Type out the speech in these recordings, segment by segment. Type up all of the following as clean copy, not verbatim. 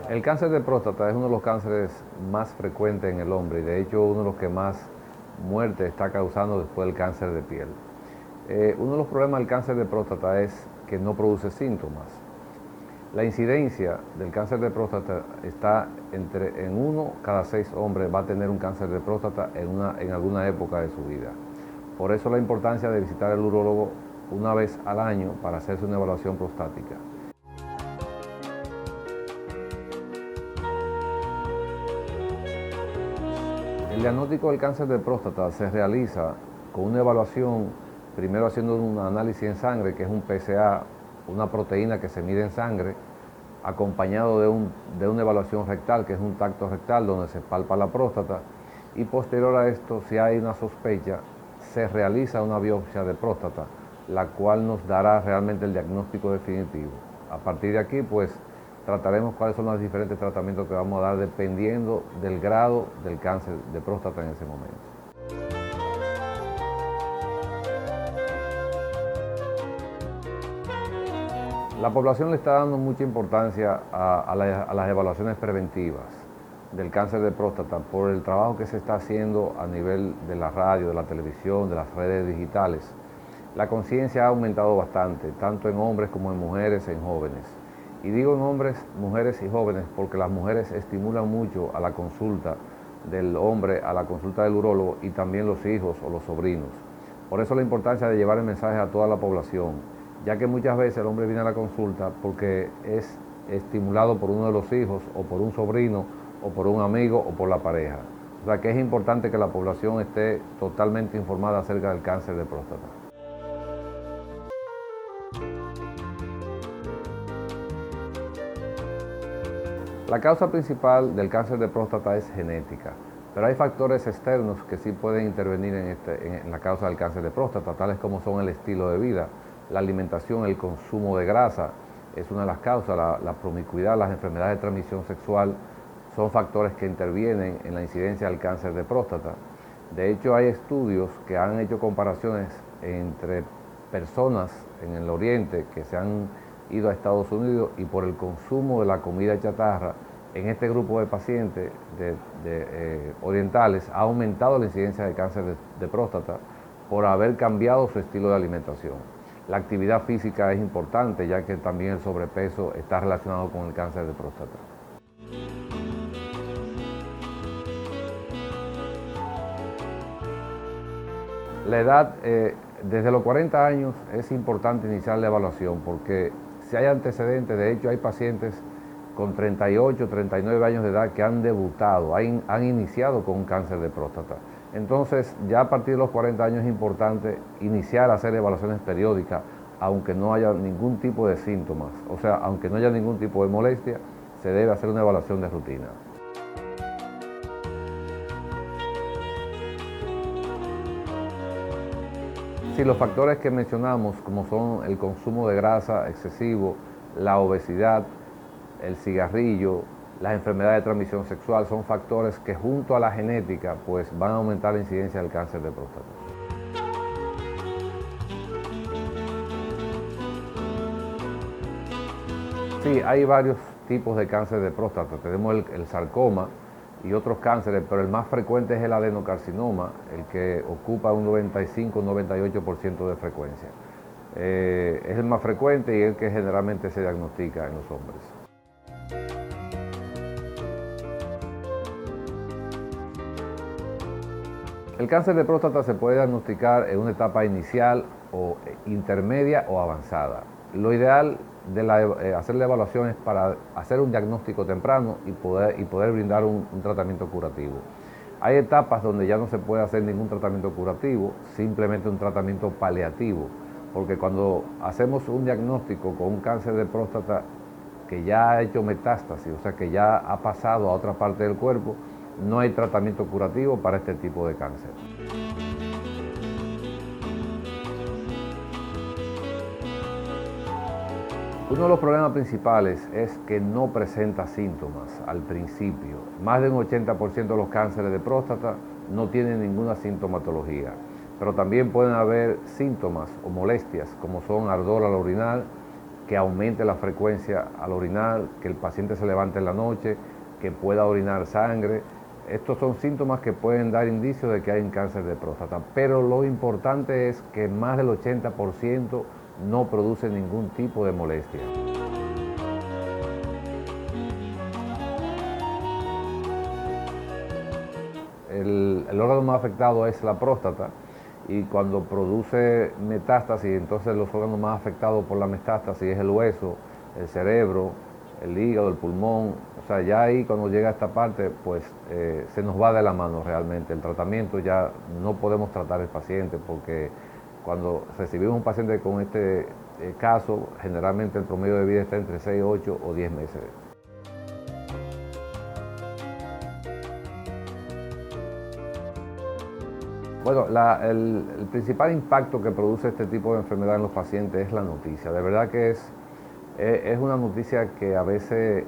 El cáncer de próstata es uno de los cánceres más frecuentes en el hombre y de hecho uno de los que más muerte está causando después del cáncer de piel. Uno de los problemas del cáncer de próstata es que no produce síntomas. La incidencia del cáncer de próstata está en 1 cada 6 hombres va a tener un cáncer de próstata en alguna época de su vida. Por eso la importancia de visitar al urólogo una vez al año para hacerse una evaluación prostática. El diagnóstico del cáncer de próstata se realiza con una evaluación, primero haciendo un análisis en sangre, que es un PSA, una proteína que se mide en sangre, acompañado de una evaluación rectal, que es un tacto rectal donde se palpa la próstata, y posterior a esto, si hay una sospecha, se realiza una biopsia de próstata, la cual nos dará realmente el diagnóstico definitivo. A partir de aquí, pues, trataremos cuáles son los diferentes tratamientos que vamos a dar dependiendo del grado del cáncer de próstata en ese momento. La población le está dando mucha importancia a las evaluaciones preventivas del cáncer de próstata por el trabajo que se está haciendo a nivel de la radio, de la televisión, de las redes digitales. La conciencia ha aumentado bastante, tanto en hombres como en mujeres, en jóvenes. Y digo en hombres, mujeres y jóvenes porque las mujeres estimulan mucho a la consulta del hombre, a la consulta del urólogo y también los hijos o los sobrinos. Por eso la importancia de llevar el mensaje a toda la población, ya que muchas veces el hombre viene a la consulta porque es estimulado por uno de los hijos o por un sobrino o por un amigo o por la pareja. O sea que es importante que la población esté totalmente informada acerca del cáncer de próstata. La causa principal del cáncer de próstata es genética, pero hay factores externos que sí pueden intervenir en la causa del cáncer de próstata, tales como son el estilo de vida, la alimentación, el consumo de grasa, es una de las causas, la promiscuidad, las enfermedades de transmisión sexual, son factores que intervienen en la incidencia del cáncer de próstata. De hecho, hay estudios que han hecho comparaciones entre personas en el Oriente que se han ido a Estados Unidos y por el consumo de la comida chatarra, en este grupo de pacientes orientales ha aumentado la incidencia de cáncer de próstata por haber cambiado su estilo de alimentación. La actividad física es importante, ya que también el sobrepeso está relacionado con el cáncer de próstata. La edad, desde los 40 años es importante iniciar la evaluación porque si hay antecedentes, de hecho hay pacientes con 38, 39 años de edad que han debutado, han iniciado con un cáncer de próstata. Entonces, ya a partir de los 40 años es importante iniciar a hacer evaluaciones periódicas, aunque no haya ningún tipo de síntomas. O sea, aunque no haya ningún tipo de molestia, se debe hacer una evaluación de rutina. Sí, los factores que mencionamos, como son el consumo de grasa excesivo, la obesidad, el cigarrillo, las enfermedades de transmisión sexual, son factores que junto a la genética pues, van a aumentar la incidencia del cáncer de próstata. Sí, hay varios tipos de cáncer de próstata. Tenemos el sarcoma y otros cánceres, pero el más frecuente es el adenocarcinoma, el que ocupa un 95-98% de frecuencia. Es el más frecuente y el que generalmente se diagnostica en los hombres. El cáncer de próstata se puede diagnosticar en una etapa inicial o intermedia o avanzada. Lo ideal de hacer la evaluación es para hacer un diagnóstico temprano y poder brindar un tratamiento curativo. Hay etapas donde ya no se puede hacer ningún tratamiento curativo, simplemente un tratamiento paliativo, porque cuando hacemos un diagnóstico con un cáncer de próstata que ya ha hecho metástasis, o sea que ya ha pasado a otra parte del cuerpo, no hay tratamiento curativo para este tipo de cáncer. Uno de los problemas principales es que no presenta síntomas al principio. Más de un 80% de los cánceres de próstata no tienen ninguna sintomatología. pero también pueden haber síntomas o molestias como son ardor al orinar, que aumente la frecuencia al orinar, que el paciente se levante en la noche, que pueda orinar sangre. Estos son síntomas que pueden dar indicios de que hay un cáncer de próstata, pero lo importante es que más del 80% no produce ningún tipo de molestia. El órgano más afectado es la próstata, y cuando produce metástasis, entonces los órganos más afectados por la metástasis es el hueso, el cerebro, el hígado, el pulmón. O sea, ya ahí cuando llega a esta parte, pues se nos va de la mano realmente. El tratamiento ya no podemos tratar al paciente, porque cuando recibimos un paciente con este caso, generalmente el promedio de vida está entre 6, 8 o 10 meses. Bueno, el principal impacto que produce este tipo de enfermedad en los pacientes es la noticia. De verdad que es una noticia que a veces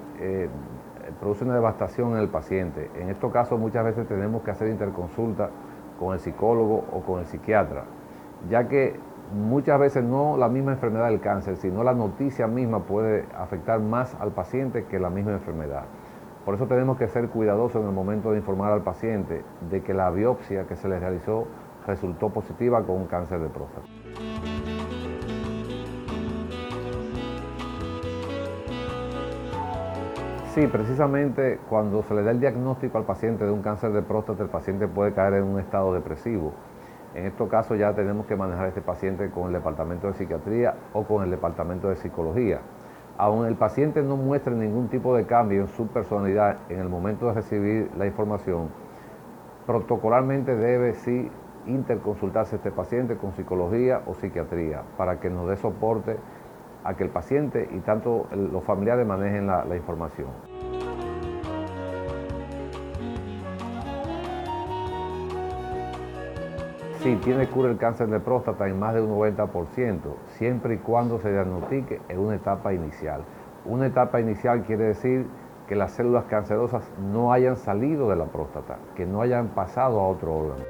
produce una devastación en el paciente. En estos casos muchas veces tenemos que hacer interconsulta con el psicólogo o con el psiquiatra, ya que muchas veces no la misma enfermedad del cáncer, sino la noticia misma puede afectar más al paciente que la misma enfermedad. Por eso tenemos que ser cuidadosos en el momento de informar al paciente de que la biopsia que se le realizó resultó positiva con un cáncer de próstata. Sí, precisamente cuando se le da el diagnóstico al paciente de un cáncer de próstata, el paciente puede caer en un estado depresivo. En estos casos ya tenemos que manejar a este paciente con el departamento de psiquiatría o con el departamento de psicología. Aun el paciente no muestre ningún tipo de cambio en su personalidad en el momento de recibir la información, protocolarmente debe sí interconsultarse este paciente con psicología o psiquiatría para que nos dé soporte a que el paciente y tanto los familiares manejen la información. Sí, tiene cura el cáncer de próstata en más de un 90%, siempre y cuando se diagnostique en una etapa inicial. Una etapa inicial quiere decir que las células cancerosas no hayan salido de la próstata, que no hayan pasado a otro órgano.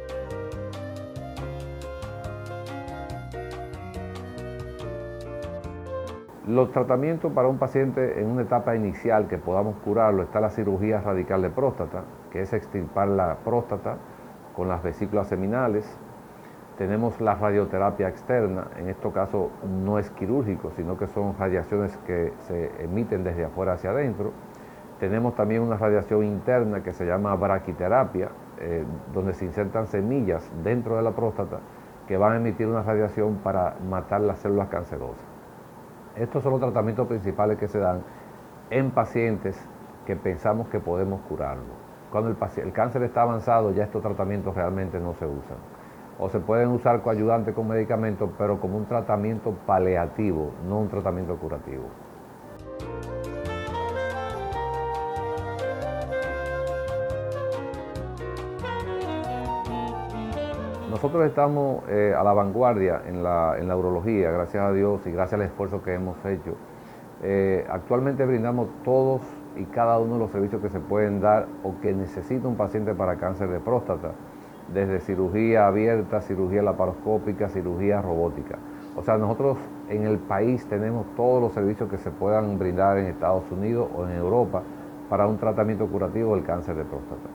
Los tratamientos para un paciente en una etapa inicial que podamos curarlo está la cirugía radical de próstata, que es extirpar la próstata con las vesículas seminales. Tenemos la radioterapia externa, en este caso no es quirúrgico, sino que son radiaciones que se emiten desde afuera hacia adentro. Tenemos también una radiación interna que se llama braquiterapia, donde se insertan semillas dentro de la próstata que van a emitir una radiación para matar las células cancerosas. Estos son los tratamientos principales que se dan en pacientes que pensamos que podemos curarlo. Cuando el cáncer está avanzado, ya estos tratamientos realmente no se usan. O se pueden usar coadyuvantes con medicamentos, pero como un tratamiento paliativo, no un tratamiento curativo. Nosotros estamos a la vanguardia en la urología, gracias a Dios y gracias al esfuerzo que hemos hecho. Actualmente brindamos todos y cada uno de los servicios que se pueden dar o que necesita un paciente para cáncer de próstata, desde cirugía abierta, cirugía laparoscópica, cirugía robótica. O sea, nosotros en el país tenemos todos los servicios que se puedan brindar en Estados Unidos o en Europa para un tratamiento curativo del cáncer de próstata.